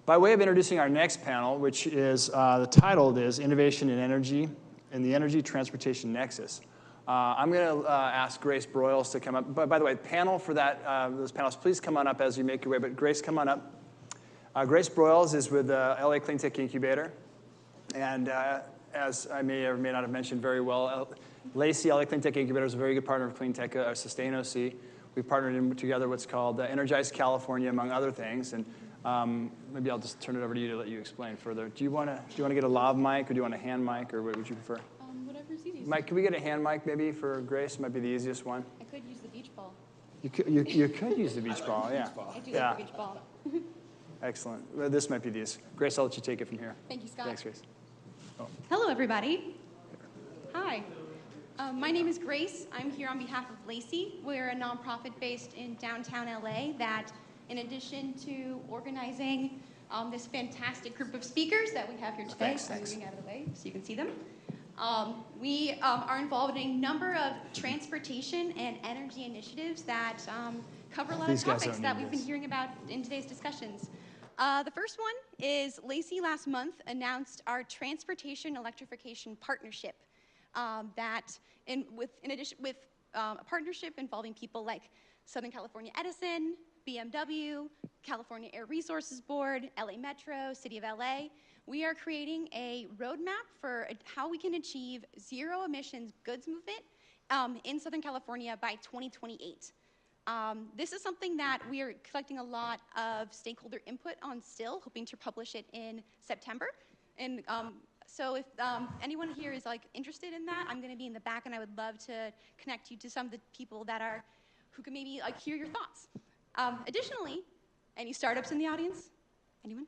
By way of introducing our next panel, which is, the title is Innovation in Energy and the Energy Transportation Nexus. I'm going to ask Grace Broyles to come up. By the way, panel for that, those panelists, please come on up as you make your way. But Grace, come on up. Grace Broyles is with the LA Clean Tech Incubator. And as I may or may not have mentioned very well, LACY, LA Clean Tech Incubator, is a very good partner of Clean Tech, Sustain OC. We partnered in together what's called Energize California, among other things. And maybe I'll just turn it over to you to let you explain further. Do you want to get a lav mic, or do you want a hand mic, or what would you prefer? Whatever's easiest. Mike, can we get a hand mic maybe for Grace? Might be the easiest one. I could use the beach ball. You could use the beach ball, yeah. I do like the beach ball. Excellent. Well, this might be the easiest. Grace, I'll let you take it from here. Thank you, Scott. Thanks, Grace. Oh. Hello, everybody. Hi. My name is Grace. I'm here on behalf of LACY. We're a nonprofit based in downtown LA that, in addition to organizing this fantastic group of speakers that we have here today, I'm moving out of the way so you can see them. We are involved in a number of transportation and energy initiatives that cover a lot of topics that we've been hearing about in today's discussions. The first one is LACY last month announced our Transportation Electrification Partnership. That in addition with a partnership involving people like Southern California Edison, BMW, California Air Resources Board, LA Metro, City of LA, we are creating a roadmap for how we can achieve zero emissions goods movement in Southern California by 2028. This is something that we are collecting a lot of stakeholder input on still, hoping to publish it in September. And so if anyone here is interested in that, I'm going to be in the back, and I would love to connect you to some of the people that who can maybe hear your thoughts. Additionally, any startups in the audience? Anyone?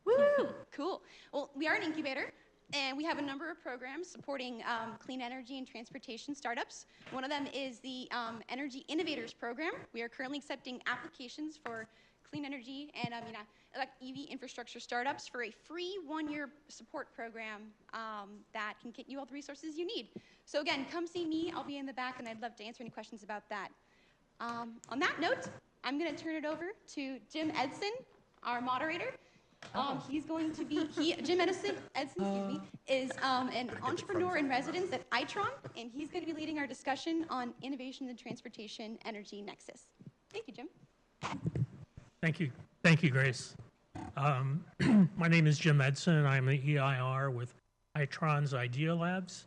Woo! Cool. Well, we are an incubator, and we have a number of programs supporting clean energy and transportation startups. One of them is the Energy Innovators Program. We are currently accepting applications for clean energy and EV infrastructure startups for a free 1-year support program that can get you all the resources you need. So again, come see me. I'll be in the back, and I'd love to answer any questions about that. On that note, I'm going to turn it over to Jim Edson, our moderator. He's going to be, Jim Edson, is an entrepreneur in residence at Itron, and he's going to be leading our discussion on innovation in the transportation energy nexus. Thank you, Jim. Thank you. Thank you, Grace. My name is Jim Edson, and I'm the EIR with Itron's Idea Labs.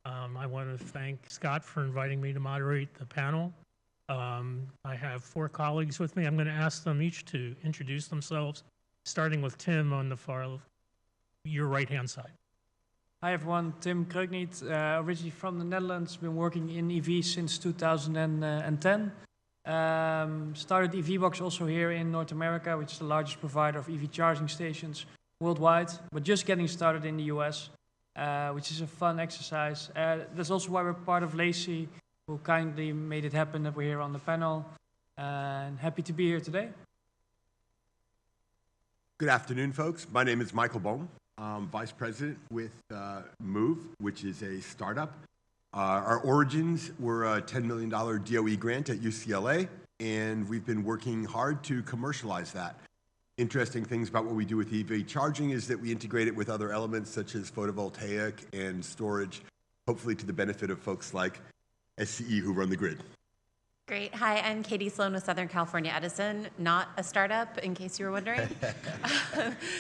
I want to thank Scott for inviting me to moderate the panel. I have 4 colleagues with me. I'm going to ask them each to introduce themselves, starting with Tim on the far, your right-hand side. Hi everyone, Tim Kreukniet, originally from the Netherlands, been working in EV since 2010. Started EVbox also here in North America, which is the largest provider of EV charging stations worldwide, but just getting started in the US, which is a fun exercise. That's also why we're part of LACY, who kindly made it happen that we're here on the panel, and happy to be here today. Good afternoon, folks. My name is Michael Bogen. I'm Vice President with Move, which is a startup. Our origins were a $10 million DOE grant at UCLA, and we've been working hard to commercialize that. Interesting things about what we do with EV charging is that we integrate it with other elements such as photovoltaic and storage, hopefully to the benefit of folks like SCE who run the grid. Great. Hi, I'm Katie Sloan with Southern California Edison, not a startup, in case you were wondering.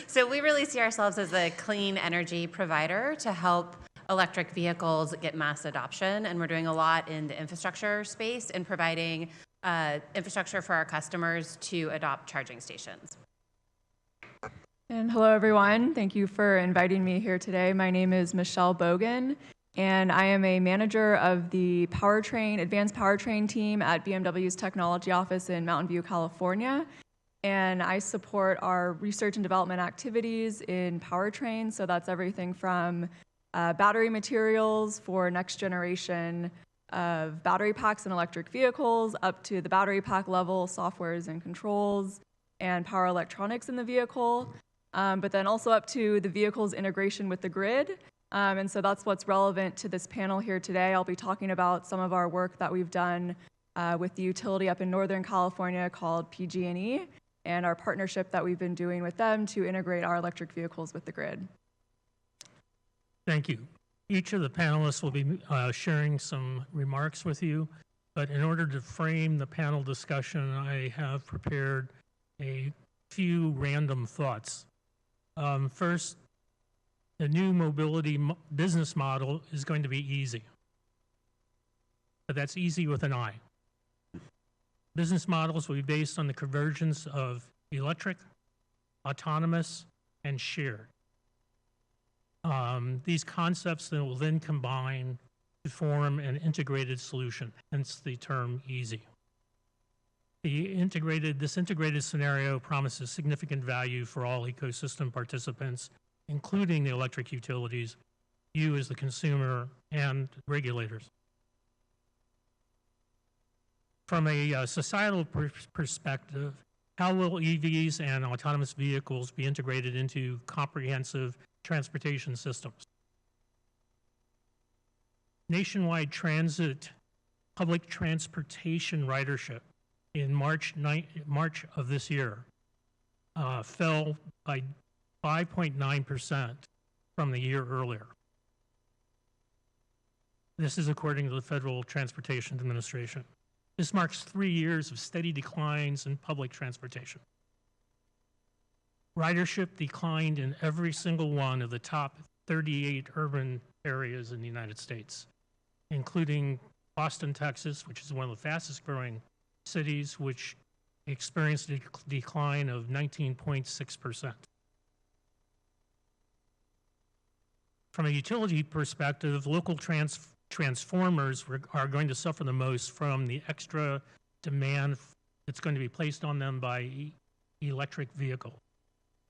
So we really see ourselves as a clean energy provider to help electric vehicles get mass adoption, and we're doing a lot in the infrastructure space and providing infrastructure for our customers to adopt charging stations. And hello, everyone. Thank you for inviting me here today. My name is Michelle Bogen, and I am a manager of the advanced powertrain team at BMW's technology office in Mountain View, California. And I support our research and development activities in powertrain. So that's everything from battery materials for next generation of battery packs in electric vehicles up to the battery pack level softwares and controls and power electronics in the vehicle, but then also up to the vehicle's integration with the grid. And so that's what's relevant to this panel here today. I'll be talking about some of our work that we've done with the utility up in Northern California called PG&E. and our partnership that we've been doing with them to integrate our electric vehicles with the grid. Thank you. Each of the panelists will be sharing some remarks with you, but in order to frame the panel discussion, I have prepared a few random thoughts. First, the new mobility business model is going to be easy, but that's easy with an I. Business models will be based on the convergence of electric, autonomous, and shared. These concepts then will then combine to form an integrated solution, hence the term easy. This integrated scenario promises significant value for all ecosystem participants, including the electric utilities, you as the consumer, and regulators. From a societal perspective, how will EVs and autonomous vehicles be integrated into comprehensive transportation systems? Nationwide transit public transportation ridership in March of this year fell by 5.9% from the year earlier. This is according to the Federal Transportation Administration. This marks 3 years of steady declines in public transportation. Ridership declined in every single one of the top 38 urban areas in the United States, including Austin, Texas, which is one of the fastest growing cities, which experienced a decline of 19.6%. From a utility perspective, local transformers are going to suffer the most from the extra demand that's going to be placed on them by electric vehicle.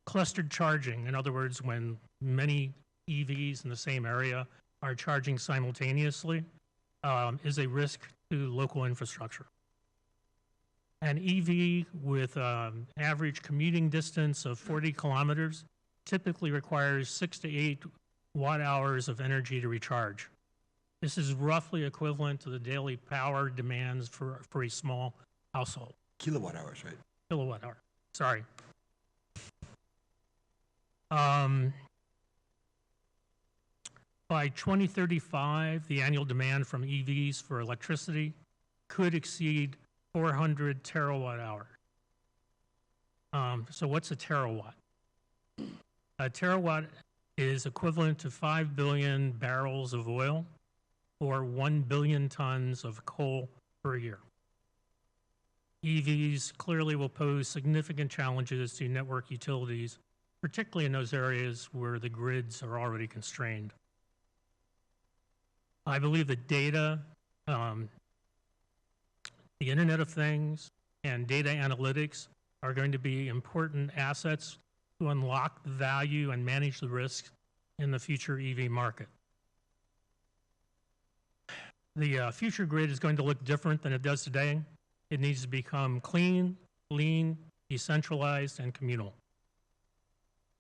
Clustered charging, in other words, when many EVs in the same area are charging simultaneously, is a risk to local infrastructure. An EV with average commuting distance of 40 kilometers typically requires 6 to 8 watt-hours of energy to recharge. This is roughly equivalent to the daily power demands for a small household. Kilowatt hours, right? Kilowatt hour, sorry. By 2035, the annual demand from EVs for electricity could exceed 400 terawatt hours. So what's a terawatt? A terawatt is equivalent to 5 billion barrels of oil or 1 billion tons of coal per year. EVs clearly will pose significant challenges to network utilities, particularly in those areas where the grids are already constrained. I believe that data, the Internet of Things, and data analytics are going to be important assets to unlock the value and manage the risks in the future EV market. The future grid is going to look different than it does today. It needs to become clean, lean, decentralized, and communal.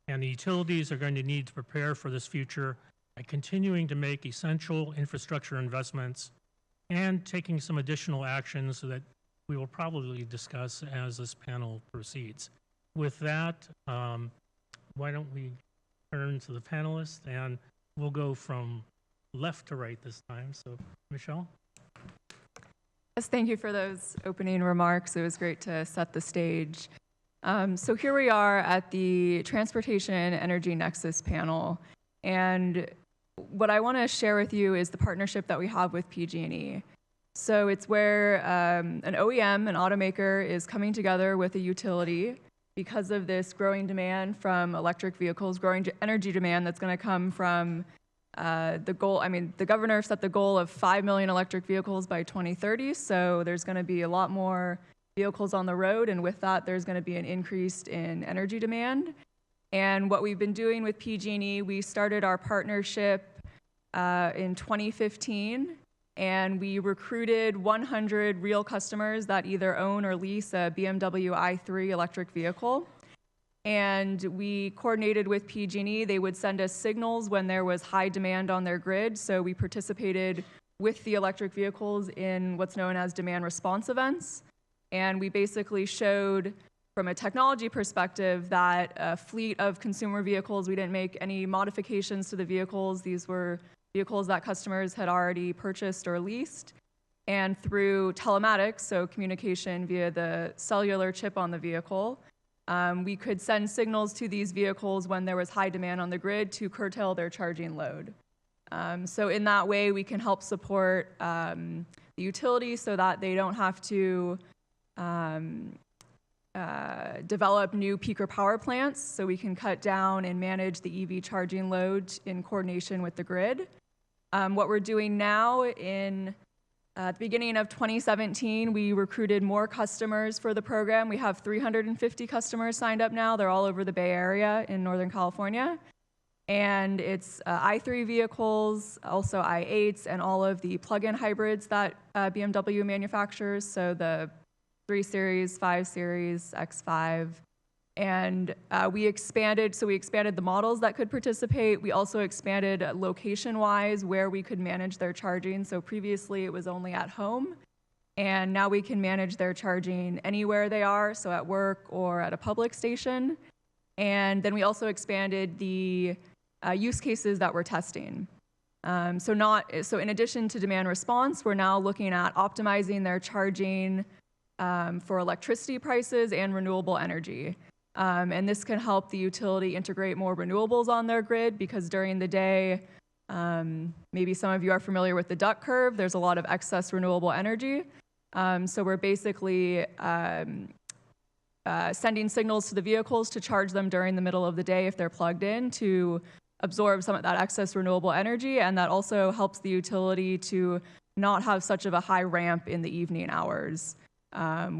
And the utilities are going to need to prepare for this future by continuing to make essential infrastructure investments and taking some additional actions that we will probably discuss as this panel proceeds. With that, why don't we turn to the panelists, and we'll go from left to right this time. So, Michelle? Yes, thank you for those opening remarks. It was great to set the stage. So here we are at the Transportation Energy Nexus panel, and what I want to share with you is the partnership that we have with PG&E. So it's where an OEM, an automaker, is coming together with a utility because of this growing demand from electric vehicles, growing energy demand that's going to come from the goal. I mean, the governor set the goal of 5 million electric vehicles by 2030, so there's going to be a lot more vehicles on the road, and with that, there's going to be an increase in energy demand. And what we've been doing with PG&E, we started our partnership in 2015, and we recruited 100 real customers that either own or lease a BMW i3 electric vehicle. And we coordinated with PG&E. They would send us signals when there was high demand on their grid, so we participated with the electric vehicles in what's known as demand response events. And we basically showed from a technology perspective, that fleet of consumer vehicles, we didn't make any modifications to the vehicles. These were vehicles that customers had already purchased or leased. And through telematics, so communication via the cellular chip on the vehicle, we could send signals to these vehicles when there was high demand on the grid to curtail their charging load. So in that way, we can help support the utility so that they don't have to develop new peaker power plants, so we can cut down and manage the EV charging load in coordination with the grid. What we're doing now at the beginning of 2017, we recruited more customers for the program. We have 350 customers signed up now. They're all over the Bay Area in Northern California. And it's i3 vehicles, also i8s, and all of the plug-in hybrids that BMW manufactures, so the 3 Series, 5 Series, X5. And we expanded the models that could participate. We also expanded location-wise where we could manage their charging. So previously it was only at home, and now we can manage their charging anywhere they are, so at work or at a public station. And then we also expanded the use cases that we're testing. So in addition to demand response, we're now looking at optimizing their charging for electricity prices and renewable energy. And this can help the utility integrate more renewables on their grid, because during the day, maybe some of you are familiar with the duck curve, there's a lot of excess renewable energy. So we're basically sending signals to the vehicles to charge them during the middle of the day if they're plugged in, to absorb some of that excess renewable energy, and that also helps the utility to not have such of a high ramp in the evening hours.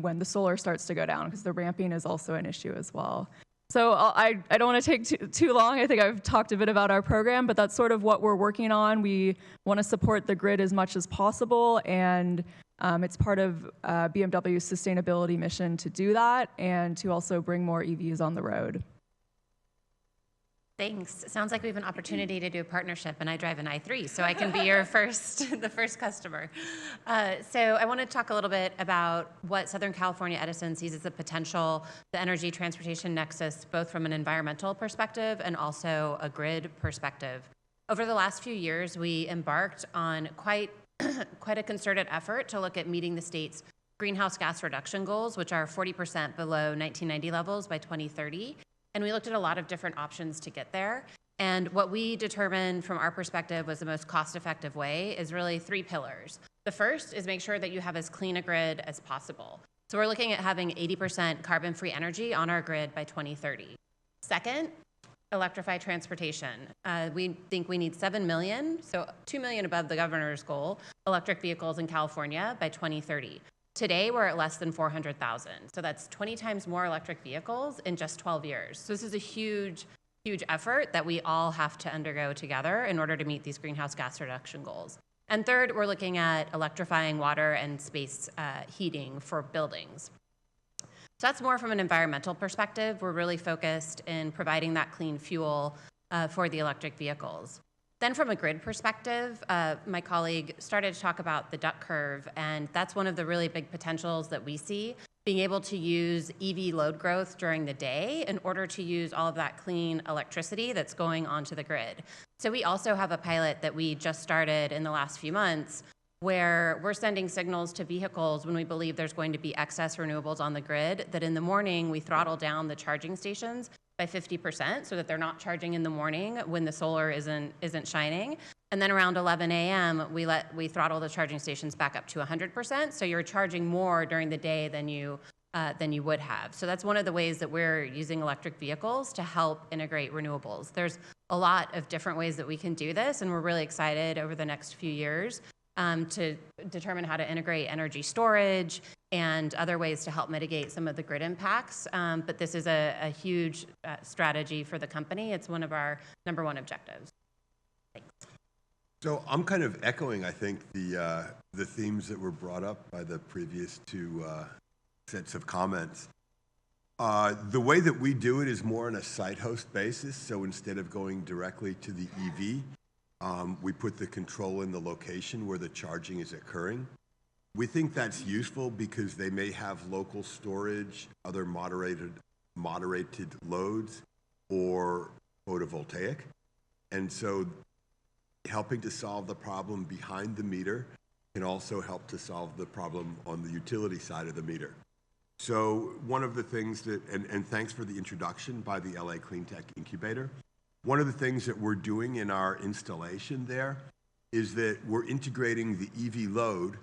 When the solar starts to go down, because the ramping is also an issue as well. So I don't want to take too long. I think I've talked a bit about our program, but that's sort of what we're working on. We want to support the grid as much as possible, and it's part of BMW's sustainability mission to do that and to also bring more EVs on the road. Thanks. Sounds like we have an opportunity to do a partnership, and I drive an i3, so I can be your the first customer. So I want to talk a little bit about what Southern California Edison sees as the potential, the energy transportation nexus, both from an environmental perspective and also a grid perspective. Over the last few years, we embarked on quite a concerted effort to look at meeting the state's greenhouse gas reduction goals, which are 40% below 1990 levels by 2030. And we looked at a lot of different options to get there. And what we determined from our perspective was the most cost-effective way is really 3 pillars. The first is make sure that you have as clean a grid as possible. So we're looking at having 80% carbon-free energy on our grid by 2030. Second, electrify transportation. We think we need 7 million, so 2 million above the governor's goal, electric vehicles in California by 2030. Today, we're at less than 400,000. So that's 20 times more electric vehicles in just 12 years. So this is a huge, huge effort that we all have to undergo together in order to meet these greenhouse gas reduction goals. And third, we're looking at electrifying water and space heating for buildings. So that's more from an environmental perspective. We're really focused in providing that clean fuel for the electric vehicles. Then from a grid perspective, my colleague started to talk about the duck curve, and that's one of the really big potentials that we see, being able to use EV load growth during the day in order to use all of that clean electricity that's going onto the grid. So we also have a pilot that we just started in the last few months where we're sending signals to vehicles when we believe there's going to be excess renewables on the grid, that in the morning we throttle down the charging stations by 50% so that they're not charging in the morning when the solar isn't shining. And then around 11 a.m., we throttle the charging stations back up to 100%, so you're charging more during the day than you would have. So that's one of the ways that we're using electric vehicles to help integrate renewables. There's a lot of different ways that we can do this, and we're really excited over the next few years to determine how to integrate energy storage and other ways to help mitigate some of the grid impacts. But this is a huge strategy for the company. It's one of our #1 objectives. Thanks. So I'm kind of echoing, I think, the themes that were brought up by the previous 2 sets of comments. The way that we do it is more on a site host basis. So instead of going directly to the EV, we put the control in the location where the charging is occurring. We think that's useful because they may have local storage, other moderated loads, or photovoltaic. And so helping to solve the problem behind the meter can also help to solve the problem on the utility side of the meter. So one of the things that, and thanks for the introduction by the LA Clean Tech Incubator, one of the things that we're doing in our installation there is that we're integrating the EV load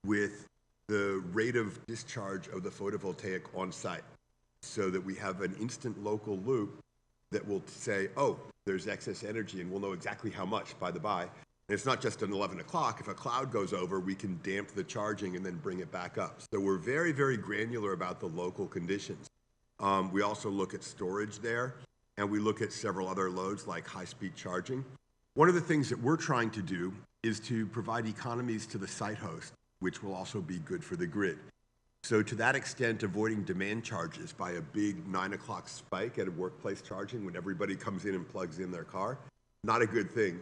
with the rate of discharge of the photovoltaic on site, so that we have an instant local loop that will say, oh, there's excess energy, and we'll know exactly how much by the by. And it's not just an 11 o'clock. If a cloud goes over, we can damp the charging and then bring it back up. So we're very, very granular about the local conditions. We also look at storage there, and we look at several other loads like high-speed charging. One of the things that we're trying to do is to provide economies to the site host, which will also be good for the grid. So to that extent, avoiding demand charges by a big 9 o'clock spike at a workplace charging when everybody comes in and plugs in their car, not a good thing.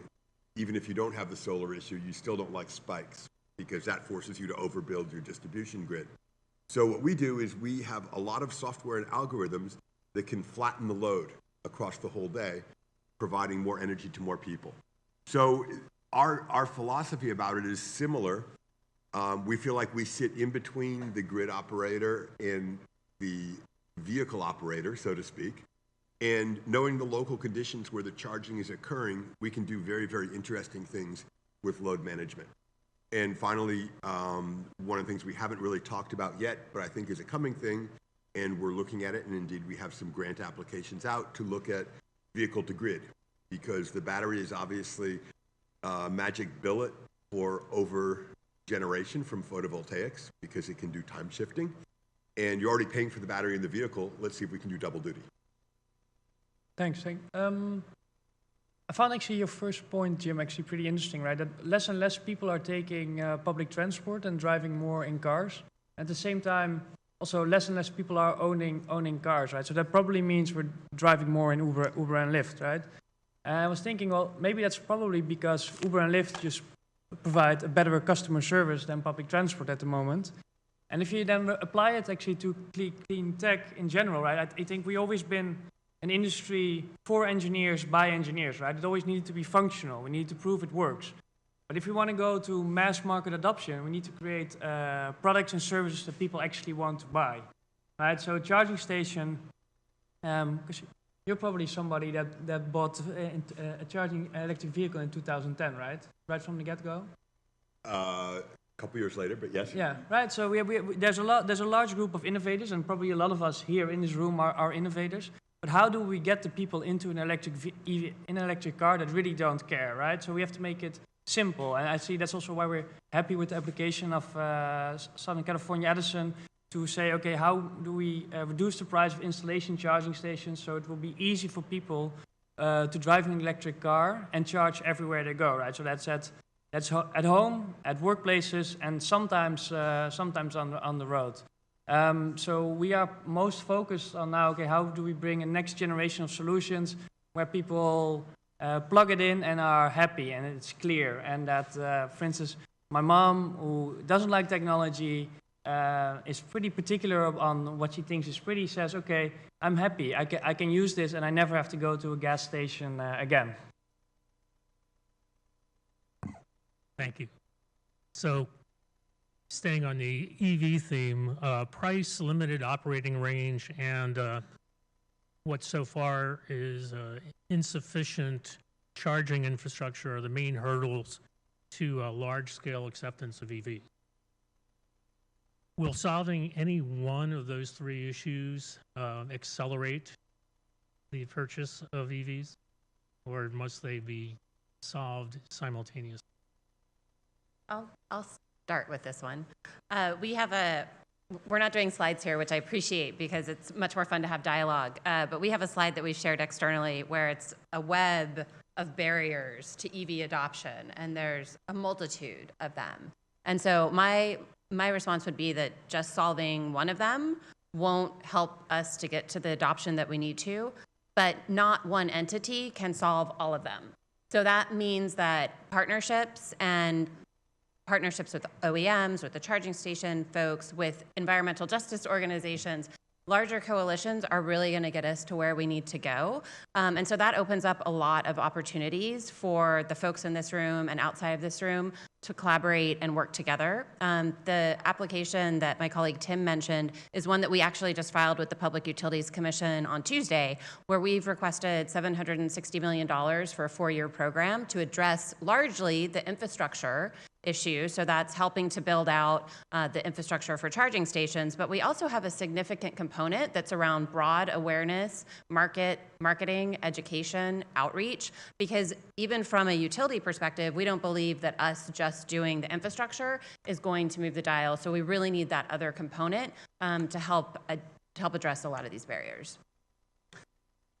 Even if you don't have the solar issue, you still don't like spikes because that forces you to overbuild your distribution grid. So what we do is we have a lot of software and algorithms that can flatten the load across the whole day, providing more energy to more people. So our philosophy about it is similar. We feel like we sit in between the grid operator and the vehicle operator, so to speak. And knowing the local conditions where the charging is occurring, we can do very, very interesting things with load management. And finally, one of the things we haven't really talked about yet, but I think is a coming thing, and we're looking at it, and indeed we have some grant applications out to look at vehicle to grid, because the battery is obviously a magic billet for over generation from photovoltaics because it can do time shifting. And you're already paying for the battery in the vehicle. Let's see if we can do double duty. Thanks. I found actually your first point, Jim, actually pretty interesting, right? That less and less people are taking public transport and driving more in cars. At the same time, also less and less people are owning cars, right? So that probably means we're driving more in Uber and Lyft, right? And I was thinking, well, maybe that's probably because Uber and Lyft just provide a better customer service than public transport at the moment. And if you then apply it actually to clean tech in general, right? I think we've always been an industry for engineers by engineers, right? It always needed to be functional. We need to prove it works. But if we want to go to mass market adoption, we need to create products and services that people actually want to buy, right? So a charging station, because you're probably somebody that bought a charging electric vehicle in 2010, right? Right from the get-go? A couple years later, but yes. Yeah, right. So there's a large group of innovators, and probably a lot of us here in this room are innovators. But how do we get the people into an electric car that really don't care, right? So we have to make it simple, and I see that's also why we're happy with the application of Southern California Edison to say, okay, how do we reduce the price of installation charging stations so it will be easy for people to drive an electric car and charge everywhere they go, right? So that's at home, at workplaces, and sometimes on the road. So we are most focused on now, okay, how do we bring a next generation of solutions where people plug it in and are happy and it's clear, and that, for instance, my mom, who doesn't like technology, is pretty particular on what she thinks is pretty, says, okay, I'm happy, I can use this and I never have to go to a gas station again. Thank you. So, staying on the EV theme, price, limited operating range, and what so far is insufficient charging infrastructure are the main hurdles to large-scale acceptance of EVs. Will solving any one of those three issues accelerate the purchase of EVs, or must they be solved simultaneously? I'll start with this one. We're not doing slides here, which I appreciate because it's much more fun to have dialogue, but we have a slide that we've shared externally where it's a web of barriers to EV adoption, and there's a multitude of them. And so my response would be that just solving one of them won't help us to get to the adoption that we need to, but not one entity can solve all of them. So that means that partnerships and partnerships with OEMs, with the charging station folks, with environmental justice organizations. Larger coalitions are really going to get us to where we need to go. And so that opens up a lot of opportunities for the folks in this room and outside of this room to collaborate and work together. The application that my colleague Tim mentioned is one that we actually just filed with the Public Utilities Commission on Tuesday, where we've requested $760 million for a 4-year program to address largely the infrastructure issue. So that's helping to build out the infrastructure for charging stations. But we also have a significant component that's around broad awareness, marketing, education, outreach, because even from a utility perspective, we don't believe that us just doing the infrastructure is going to move the dial. So we really need that other component to help address a lot of these barriers.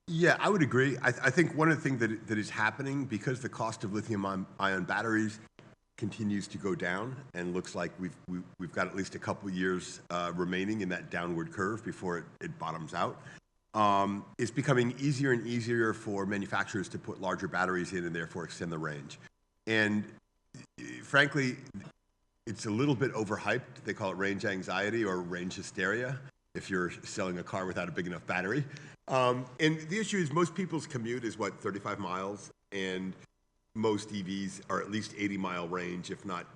Yeah, I would agree. I think one of the things that is happening, because the cost of lithium-ion batteries continues to go down, and looks like we've got at least a couple years remaining in that downward curve before it bottoms out. It's becoming easier and easier for manufacturers to put larger batteries in and therefore extend the range. And frankly, it's a little bit overhyped. They call it range anxiety or range hysteria if you're selling a car without a big enough battery. And the issue is most people's commute is, 35 miles, and most EVs are at least 80-mile range, if not,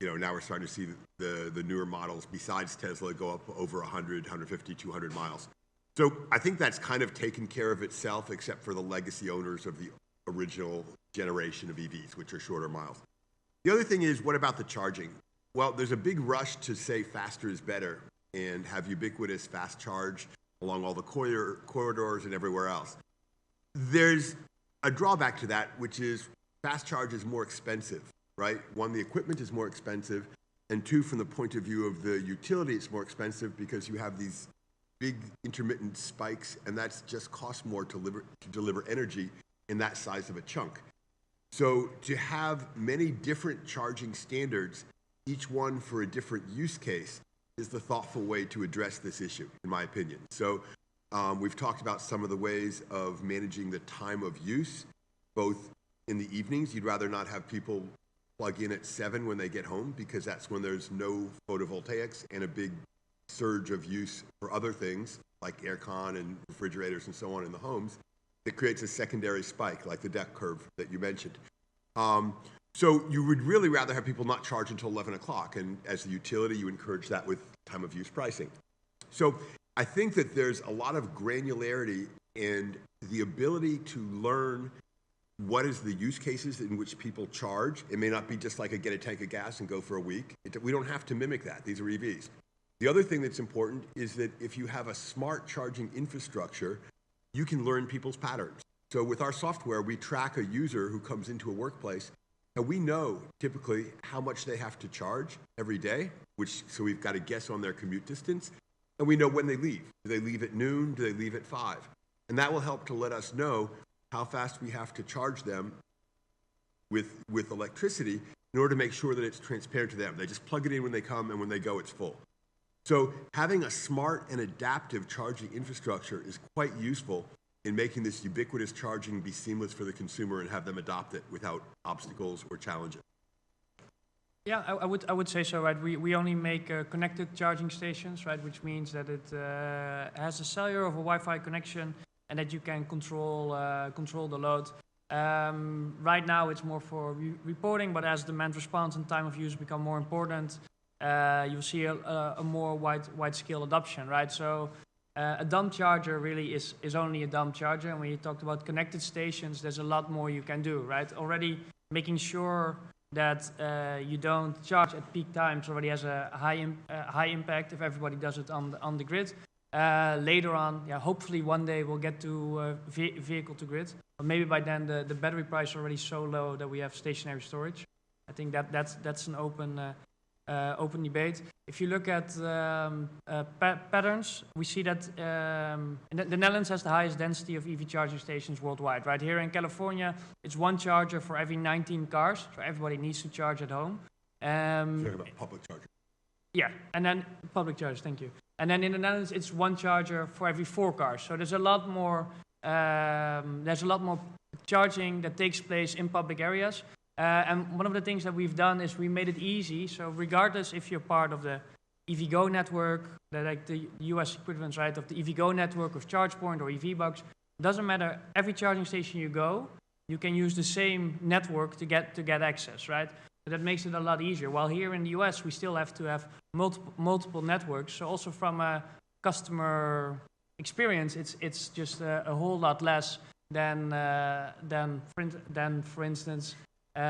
now we're starting to see the newer models besides Tesla go up over 100, 150, 200 miles. So I think that's kind of taken care of itself, except for the legacy owners of the original generation of EVs, which are shorter miles. The other thing is, what about the charging? Well, there's a big rush to say faster is better and have ubiquitous fast charge along all the corridors and everywhere else. There's a drawback to that, which is fast charge is more expensive, right? One, the equipment is more expensive, and two, from the point of view of the utility, it's more expensive because you have these big intermittent spikes, and that's just costs more to deliver energy in that size of a chunk. So to have many different charging standards, each one for a different use case, is the thoughtful way to address this issue, in my opinion. So we've talked about some of the ways of managing the time of use, both in the evenings. You'd rather not have people plug in at 7 when they get home, because that's when there's no photovoltaics and a big surge of use for other things like aircon and refrigerators and so on in the homes. That creates a secondary spike, like the deck curve that you mentioned. So you would really rather have people not charge until 11 o'clock, and as a utility, you encourage that with time of use pricing. So I think that there's a lot of granularity and the ability to learn what is the use cases in which people charge. It may not be just like a get a tank of gas and go for a week. We don't have to mimic that. These are EVs. The other thing that's important is that if you have a smart charging infrastructure, you can learn people's patterns. So with our software, we track a user who comes into a workplace, and we know typically how much they have to charge every day, so we've got a guess on their commute distance, and we know when they leave. Do they leave at noon? Do they leave at 5? And that will help to let us know how fast we have to charge them with electricity in order to make sure that it's transparent to them. They just plug it in when they come, and when they go, it's full. So having a smart and adaptive charging infrastructure is quite useful in making this ubiquitous charging be seamless for the consumer and have them adopt it without obstacles or challenges. Yeah, I would say so, right? We only make connected charging stations, right? Which means that it has a cellular or a Wi-Fi connection, and that you can control the load. Right now, it's more for reporting, but as demand response and time of use become more important, you'll see a more wide-scale adoption, right? So a dumb charger really is only a dumb charger. And when you talked about connected stations, there's a lot more you can do, right? Already making sure that you don't charge at peak times already has a high impact if everybody does it on the grid. Later on, yeah, hopefully one day we'll get to vehicle to grid. But maybe by then the battery price is already so low that we have stationary storage. I think that's an open debate. If you look at patterns, we see that the Netherlands has the highest density of EV charging stations worldwide. Right here in California, it's one charger for every 19 cars, so everybody needs to charge at home. Talking about public charging. Yeah, and then public chargers. Thank you. And then in the Netherlands, it's one charger for every 4 cars. So there's a lot more. Charging that takes place in public areas. And one of the things that we've done is we made it easy. So regardless if you're part of the EVgo network, like the US equivalent, right, of the EVgo network with ChargePoint or EVbox, doesn't matter. Every charging station you go, you can use the same network to get access, right? So that makes it a lot easier. While here in the US, we still have to have multiple networks. So also from a customer experience, it's just a whole lot less than for instance,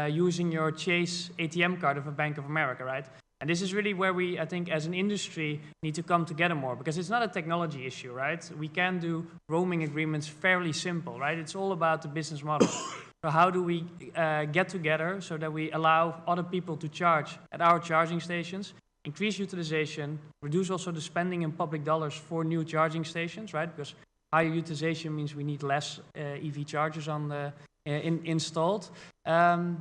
using your Chase ATM card of a Bank of America, right? And this is really where we, I think, as an industry, need to come together more, because it's not a technology issue, right? We can do roaming agreements fairly simple, right? It's all about the business model. So how do we get together so that we allow other people to charge at our charging stations, increase utilization, reduce also the spending in public dollars for new charging stations, right? Because higher utilization means we need less EV chargers on the installed, and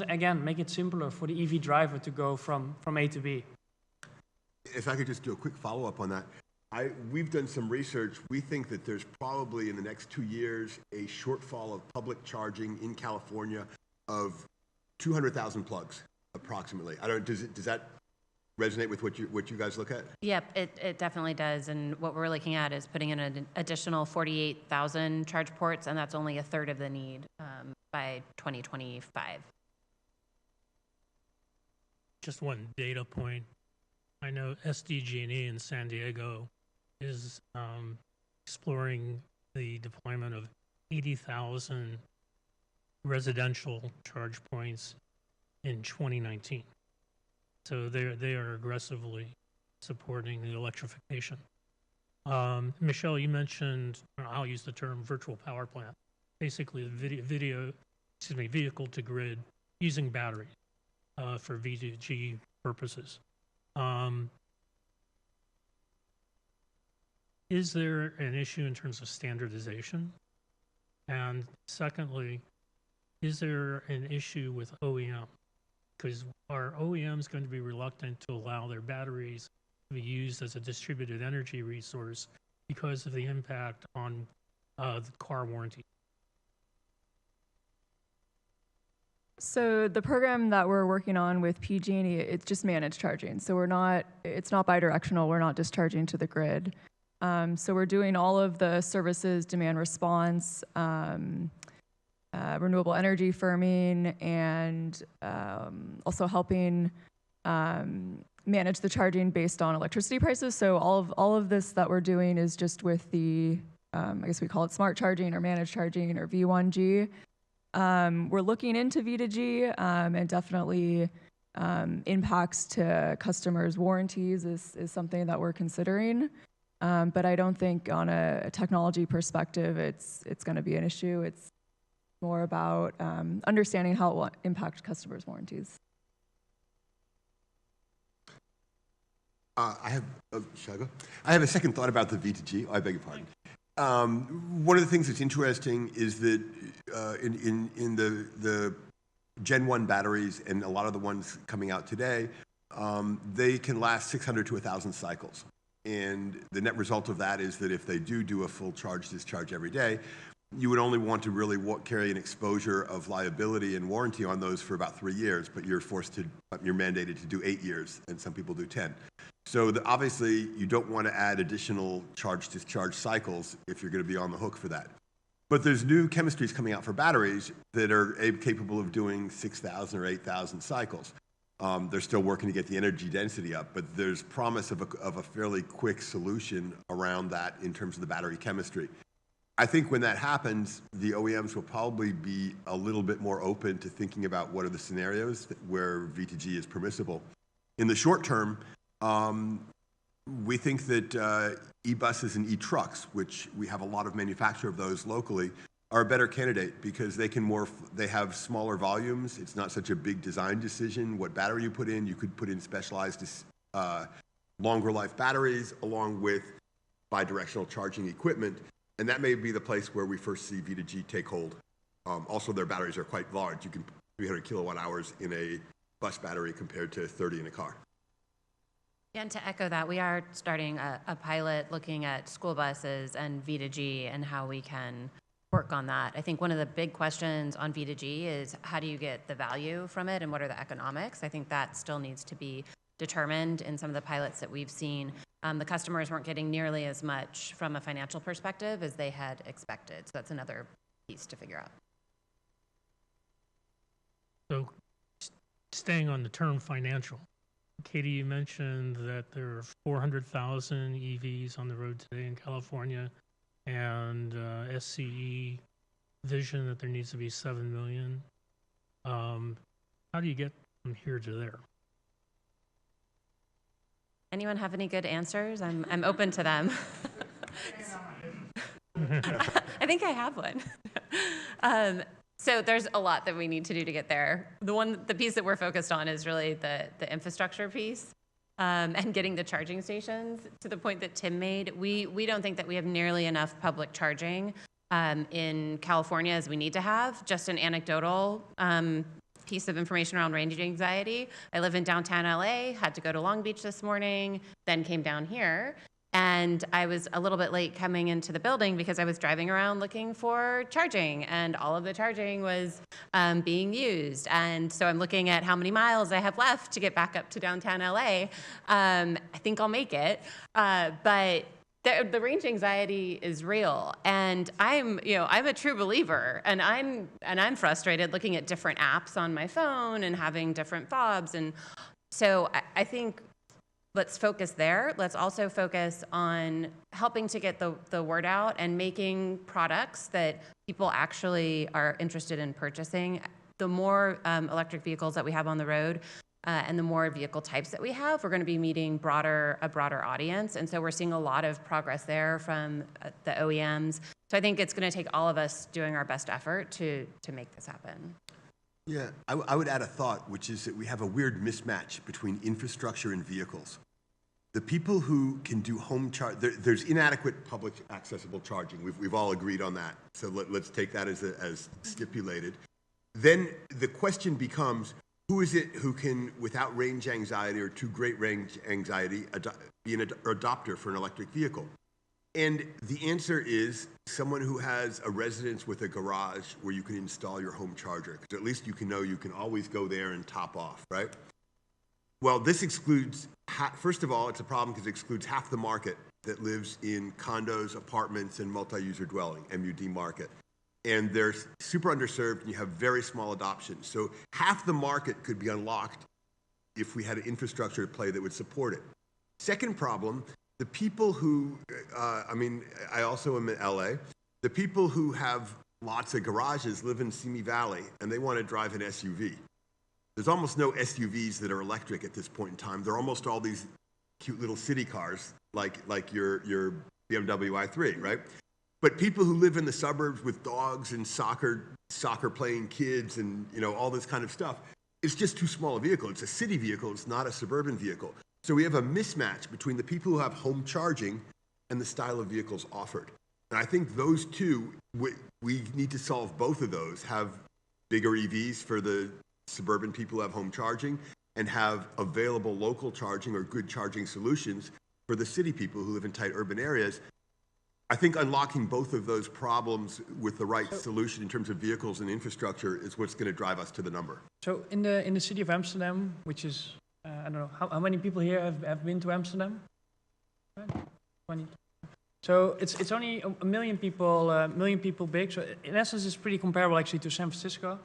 again, make it simpler for the EV driver to go from A to B. If I could just do a quick follow-up on that. We've done some research. We think that there's probably in the next 2 years a shortfall of public charging in California of 200,000 plugs, approximately. I don't. Does that resonate with what you guys look at? Yep, it definitely does. And what we're looking at is putting in an additional 48,000 charge ports, and that's only a third of the need by 2025. Just one data point. I know SDG&E in San Diego is exploring the deployment of 80,000 residential charge points in 2019. So they are aggressively supporting the electrification. Michelle, you mentioned, I'll use the term virtual power plant, basically vehicle to grid using batteries for V2G purposes. Is there an issue in terms of standardization? And secondly, is there an issue with OEM? Because are OEMs going to be reluctant to allow their batteries to be used as a distributed energy resource because of the impact on the car warranty? So the program that we're working on with PG&E, it's just managed charging. So it's not bidirectional. We're not discharging to the grid. So we're doing all of the services, demand response, renewable energy firming, and also helping manage the charging based on electricity prices. So all of this that we're doing is just with the, I guess we call it smart charging or managed charging or V1G. We're looking into V2G, and definitely impacts to customers' warranties is something that we're considering. But I don't think on a technology perspective it's going to be an issue. It's more about understanding how it will impact customers' warranties. Shall I go? I have a second thought about the V2G. I beg your pardon. One of the things that's interesting is that in the Gen 1 batteries and a lot of the ones coming out today, they can last 600 to 1,000 cycles. And the net result of that is that if they do a full charge discharge every day, you would only want to really carry an exposure of liability and warranty on those for about 3 years, but you're mandated to do 8 years, and some people do 10. So obviously, you don't want to add additional charge-discharge cycles if you're going to be on the hook for that. But there's new chemistries coming out for batteries that are capable of doing 6,000 or 8,000 cycles. They're still working to get the energy density up, but there's promise of a fairly quick solution around that in terms of the battery chemistry. I think when that happens, the OEMs will probably be a little bit more open to thinking about what are the scenarios where V2G is permissible. In the short term, we think that e-buses and e-trucks, which we have a lot of manufacture of those locally, are a better candidate because they have smaller volumes. It's not such a big design decision. What battery you put in, you could put in specialized longer life batteries along with bidirectional charging equipment. And that may be the place where we first see V2G take hold. Also, their batteries are quite large. You can put 300 kilowatt hours in a bus battery compared to 30 in a car. Yeah, and to echo that, we are starting a pilot looking at school buses and V2G and how we can work on that. I think one of the big questions on V2G is how do you get the value from it and what are the economics? I think that still needs to be determined in some of the pilots that we've seen. The customers weren't getting nearly as much from a financial perspective as they had expected. So that's another piece to figure out. So staying on the term financial, Katie, you mentioned that there are 400,000 EVs on the road today in California, and SCE vision that there needs to be 7 million. How do you get from here to there? Anyone have any good answers? I'm open to them. I think I have one. So there's a lot that we need to do to get there. The piece that we're focused on is really the infrastructure piece and getting the charging stations. To the point that Tim made, we don't think that we have nearly enough public charging in California as we need to have. Just an anecdotal piece of information around range anxiety. I live in downtown LA, had to go to Long Beach this morning, then came down here. And I was a little bit late coming into the building because I was driving around looking for charging, and all of the charging was being used. And so I'm looking at how many miles I have left to get back up to downtown LA. I think I'll make it, but the range anxiety is real, and I'm a true believer, and I'm frustrated looking at different apps on my phone and having different fobs, and so I think. Let's focus there. Let's also focus on helping to get the word out and making products that people actually are interested in purchasing. The more electric vehicles that we have on the road and the more vehicle types that we have, we're going to be meeting a broader audience. And so we're seeing a lot of progress there from the OEMs. So I think it's going to take all of us doing our best effort to make this happen. Yeah, I would add a thought, which is that we have a weird mismatch between infrastructure and vehicles. The people who can do home charge, there's inadequate public accessible charging. We've all agreed on that. So let's take that as stipulated. Then the question becomes, who is it who can, without range anxiety or too great range anxiety, be an adopter for an electric vehicle? And the answer is someone who has a residence with a garage where you can install your home charger, because at least you can know you can always go there and top off, right? Well, this excludes, first of all, it's a problem because it excludes half the market that lives in condos, apartments, and multi-user dwelling, MUD market. And they're super underserved, and you have very small adoption. So half the market could be unlocked if we had an infrastructure at play that would support it. Second problem, the people who, I also am in LA, the people who have lots of garages live in Simi Valley and they want to drive an SUV. There's almost no SUVs that are electric at this point in time. They're almost all these cute little city cars like your BMW i3, right? But people who live in the suburbs with dogs and soccer playing kids and all this kind of stuff, it's just too small a vehicle. It's a city vehicle, it's not a suburban vehicle. So we have a mismatch between the people who have home charging and the style of vehicles offered. And I think those two, we need to solve both of those, have bigger EVs for the suburban people who have home charging and have available local charging or good charging solutions for the city people who live in tight urban areas. I think unlocking both of those problems with the right solution in terms of vehicles and infrastructure is what's going to drive us to the number. So in the city of Amsterdam, which is I don't know, how many people here have been to Amsterdam? 20. So it's only a million people big. So in essence, it's pretty comparable actually to San Francisco.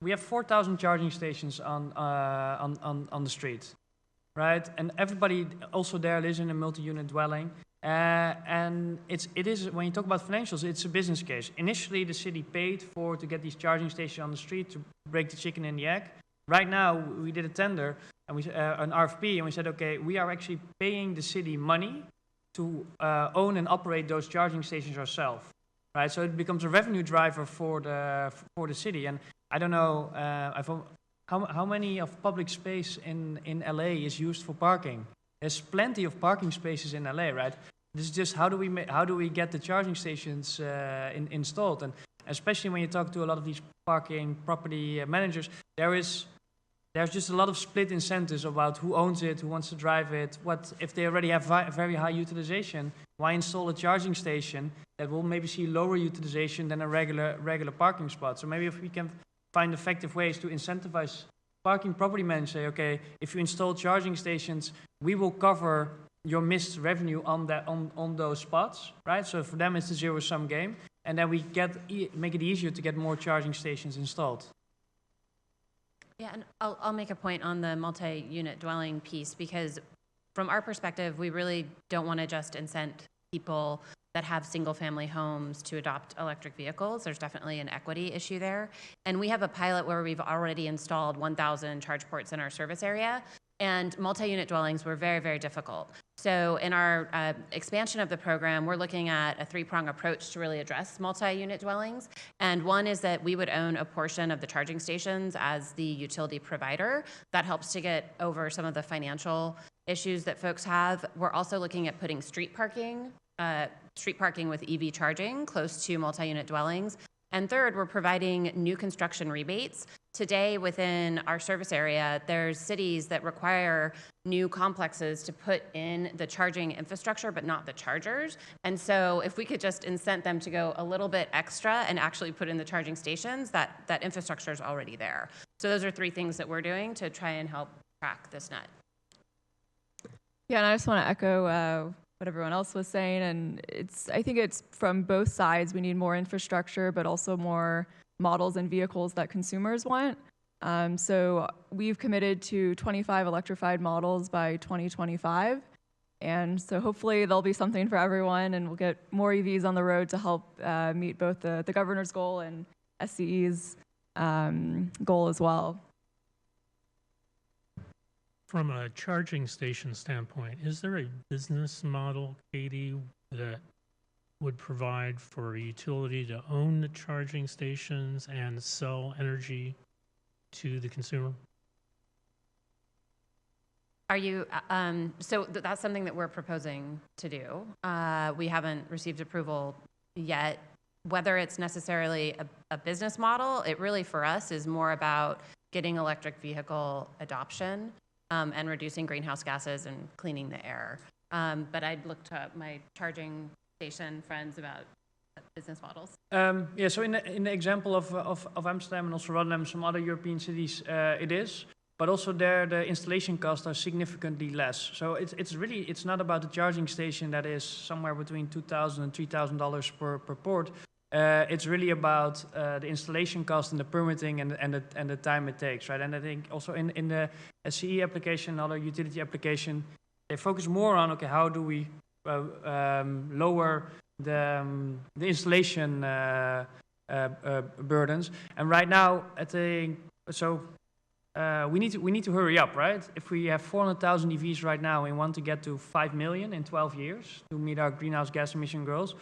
We have 4,000 charging stations on the street, right? And everybody also there lives in a multi-unit dwelling. And it is, when you talk about financials, it's a business case. Initially, the city paid to get these charging stations on the street to break the chicken and the egg. Right now, we did a tender, and an RFP, and we said, okay, we are actually paying the city money to own and operate those charging stations ourselves, right? So it becomes a revenue driver for the city. And I don't know how many of public space in LA is used for parking. There's plenty of parking spaces in LA, right? This is just how do we get the charging stations installed, and especially when you talk to a lot of these parking property managers, there's just a lot of split incentives about who owns it, who wants to drive it. What if they already have very high utilization? Why install a charging station that will maybe see lower utilization than a regular parking spot. So maybe if we can find effective ways to incentivize parking property managers, say, okay, if you install charging stations, we will cover your missed revenue on those spots, right? So for them, it's a zero-sum game, and then we make it easier to get more charging stations installed. Yeah, and I'll make a point on the multi-unit dwelling piece, because from our perspective, we really don't want to just incent people that have single-family homes to adopt electric vehicles. There's definitely an equity issue there. And we have a pilot where we've already installed 1,000 charge ports in our service area, and multi-unit dwellings were very, very difficult. So in our expansion of the program, we're looking at a three-prong approach to really address multi-unit dwellings. And one is that we would own a portion of the charging stations as the utility provider. That helps to get over some of the financial issues that folks have. We're also looking at putting street parking with EV charging close to multi-unit dwellings. And third, we're providing new construction rebates. Today, within our service area, there's cities that require new complexes to put in the charging infrastructure, but not the chargers. And so if we could just incent them to go a little bit extra and actually put in the charging stations, that infrastructure is already there. So those are three things that we're doing to try and help crack this nut. Yeah, and I just want to echo what everyone else was saying, and I think it's from both sides. We need more infrastructure, but also more models and vehicles that consumers want. So we've committed to 25 electrified models by 2025, and so hopefully there'll be something for everyone, and we'll get more EVs on the road to help meet both the governor's goal and SCE's goal as well. From a charging station standpoint, is there a business model, Katie, that would provide for a utility to own the charging stations and sell energy to the consumer? Are you, that's something that we're proposing to do. We haven't received approval yet. Whether it's necessarily a business model, it really for us is more about getting electric vehicle adoption and reducing greenhouse gases and cleaning the air. But I'd look to my charging station friends about business models. Yeah, so in the example of Amsterdam and also Rotterdam, some other European cities, it is. But also there, the installation costs are significantly less. So it's not about the charging station that is somewhere between $2,000 and $3,000 per port. It's really about the installation cost and the permitting and the time it takes, right? And I think also in the SCE application, other utility application, they focus more on, okay, how do we lower the installation burdens? And right now, I think we need to hurry up, right? If we have 400,000 EVs right now and want to get to 5 million in 12 years to meet our greenhouse gas emission goals.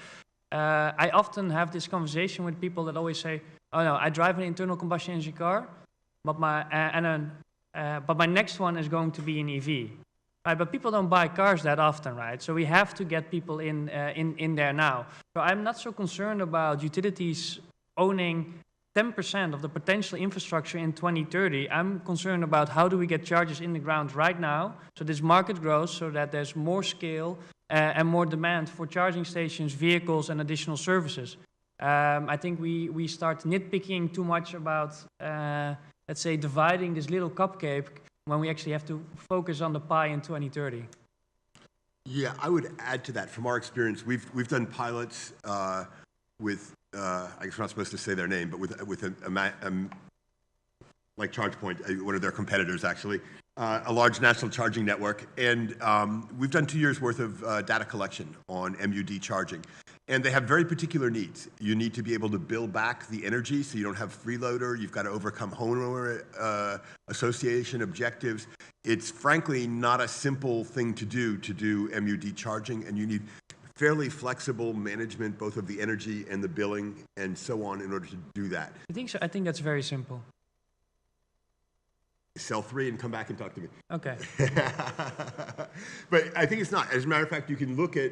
I often have this conversation with people that always say, "Oh no, I drive an internal combustion engine car, but my next one is going to be an EV." Right, but people don't buy cars that often, right? So we have to get people in there now. So I'm not so concerned about utilities owning 10% of the potential infrastructure in 2030. I'm concerned about how do we get chargers in the ground right now, so this market grows, so that there's more scale and more demand for charging stations, vehicles, and additional services. I think we start nitpicking too much about, let's say, dividing this little cupcake when we actually have to focus on the pie in 2030. Yeah, I would add to that. From our experience, we've done pilots with, I guess we're not supposed to say their name, but with like ChargePoint, one of their competitors actually, a large national charging network. And we've done 2 years worth of data collection on MUD charging. And they have very particular needs. You need to be able to bill back the energy so you don't have freeloader. You've got to overcome homeowner association objectives. It's frankly not a simple thing to do MUD charging, and you need fairly flexible management both of the energy and the billing and so on in order to do that. I think so. I think that's very simple. Sell 3 and come back and talk to me. Okay. But I think it's not. As a matter of fact, you can look at,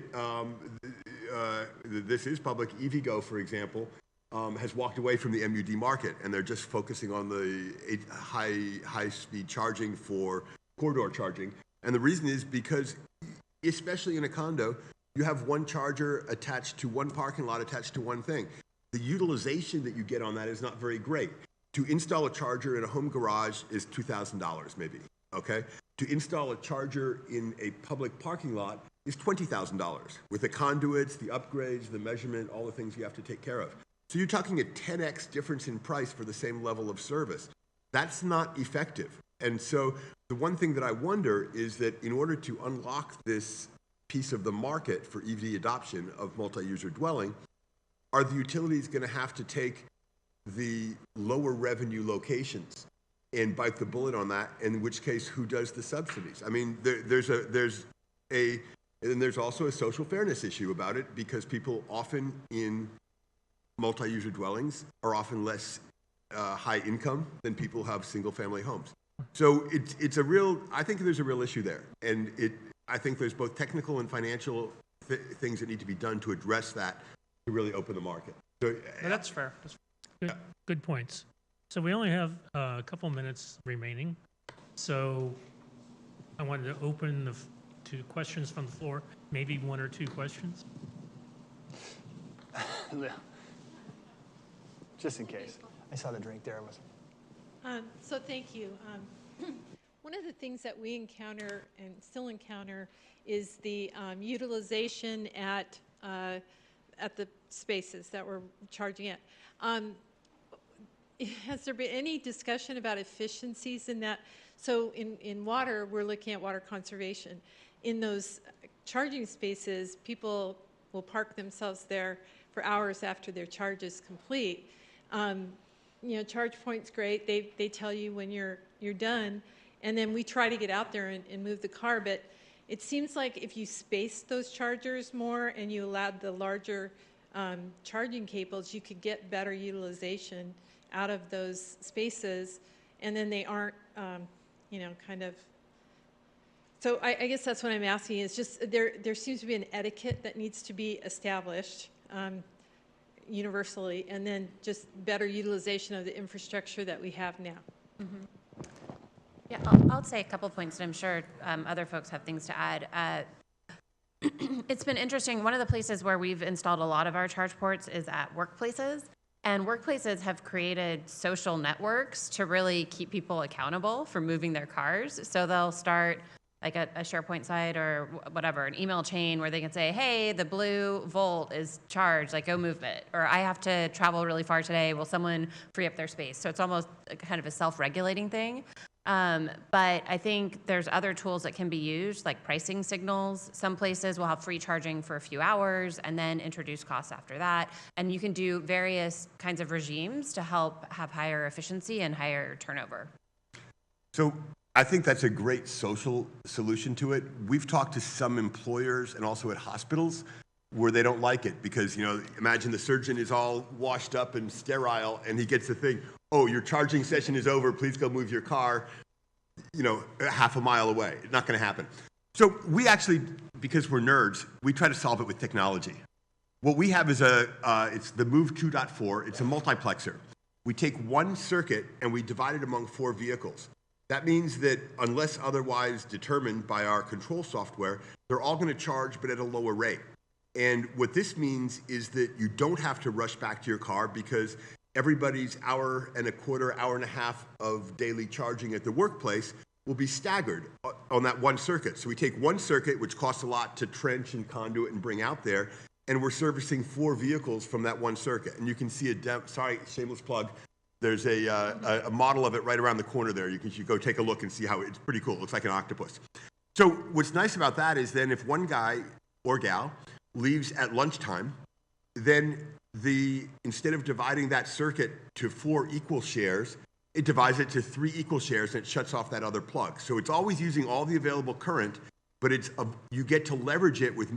this is public, EVgo, for example, has walked away from the MUD market, and they're just focusing on the high-speed charging for corridor charging. And the reason is because, especially in a condo, you have one charger attached to one parking lot, attached to one thing. The utilization that you get on that is not very great. To install a charger in a home garage is $2,000 maybe, okay? To install a charger in a public parking lot is $20,000 with the conduits, the upgrades, the measurement, all the things you have to take care of. So you're talking a 10x difference in price for the same level of service. That's not effective. And so the one thing that I wonder is that in order to unlock this piece of the market for EV adoption of multi-user dwelling, are the utilities going to have to take the lower revenue locations and bite the bullet on that? In which case, who does the subsidies? I mean, and there's also a social fairness issue about it, because people often in multi-user dwellings are often less high income than people who have single-family homes. So it's a real. I think there's a real issue there, and I think there's both technical and financial things that need to be done to address that to really open the market. So, No, that's fair. Good points. So we only have a couple minutes remaining. So I wanted to open to questions from the floor, maybe one or two questions. Just in case. I saw the drink there. So thank you. One of the things that we encounter and still encounter is the utilization at the spaces that we're charging at. Has there been any discussion about efficiencies in that? So in water, we're looking at water conservation. In those charging spaces, people will park themselves there for hours after their charge is complete. You know, ChargePoint's great. They tell you when you're done, and then we try to get out there and move the car. But it seems like if you spaced those chargers more and you allowed the larger charging cables, you could get better utilization out of those spaces, and then they aren't, you know, kind of. So I guess that's what I'm asking is just there seems to be an etiquette that needs to be established universally, and then just better utilization of the infrastructure that we have now. Mm-hmm. Yeah, I'll say a couple points, and I'm sure other folks have things to add. It's been interesting. One of the places where we've installed a lot of our charge ports is at workplaces. And workplaces have created social networks to really keep people accountable for moving their cars. So they'll start like a SharePoint site or whatever, an email chain where they can say, hey, the blue Volt is charged, like go move it. Or I have to travel really far today, will someone free up their space? So it's almost kind of a self-regulating thing. But I think there's other tools that can be used, like pricing signals. Some places will have free charging for a few hours and then introduce costs after that. And you can do various kinds of regimes to help have higher efficiency and higher turnover. So I think that's a great social solution to it. We've talked to some employers and also at hospitals where they don't like it because, you know, imagine the surgeon is all washed up and sterile and he gets the thing, oh, your charging session is over, please go move your car, you know, half a mile away. It's not going to happen. So we actually, because we're nerds, we try to solve it with technology. What we have is it's the Move 2.4. It's a multiplexer. We take one circuit and we divide it among 4 vehicles. That means that unless otherwise determined by our control software, they're all going to charge but at a lower rate. And what this means is that you don't have to rush back to your car because everybody's hour and a quarter, hour and a half of daily charging at the workplace will be staggered on that one circuit. So we take one circuit, which costs a lot to trench and conduit and bring out there, and we're servicing 4 vehicles from that one circuit. And you can see sorry, shameless plug. There's a model of it right around the corner there. You can go take a look and see how it's pretty cool. It looks like an octopus. So what's nice about that is then if one guy or gal leaves at lunchtime, then instead of dividing that circuit to 4 equal shares, it divides it to 3 equal shares and it shuts off that other plug. So it's always using all the available current, but you get to leverage it with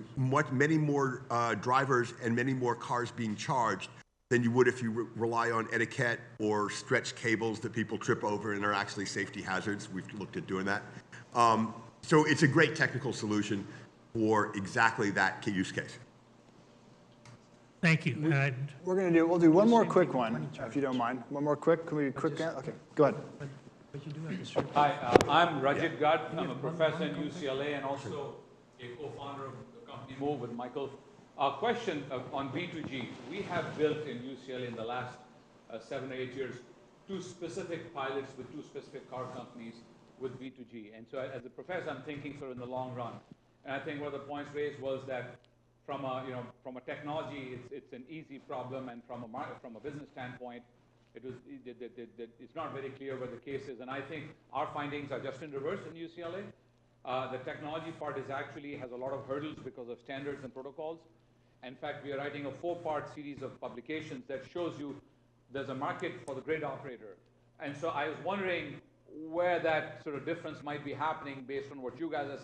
many more drivers and many more cars being charged than you would if you rely on etiquette or stretch cables that people trip over and are actually safety hazards. We've looked at doing that. So it's a great technical solution for exactly that use case. Thank you. We'll do one more quick one, if you don't mind. One more quick. Can we quick? Okay, go ahead. Hi, I'm Rajit Garg. I'm a professor at UCLA and also a co-founder of the company company Move with Michael. A question on V2G. We have built in UCLA in the last 7 or 8 years 2 specific pilots with 2 specific car companies with V2G. And so as a professor, I'm thinking sort of in the long run. And I think one of the points raised was that from a technology, it's an easy problem, and from a business standpoint, it's not very clear what the case is. And I think our findings are just in reverse in UCLA. The technology part has a lot of hurdles because of standards and protocols. In fact, we are writing a 4-part series of publications that shows you there's a market for the grid operator. And so I was wondering where that sort of difference might be happening based on what you guys are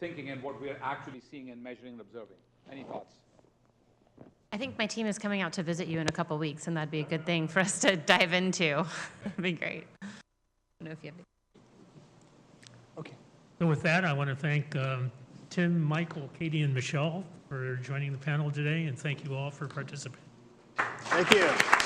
thinking and what we are actually seeing and measuring and observing. Any thoughts? I think my team is coming out to visit you in a couple weeks, and that'd be a good thing for us to dive into. That'd be great. I don't know if you have. Okay. So with that, I want to thank Tim, Michael, Katie, and Michelle for joining the panel today, and thank you all for participating. Thank you.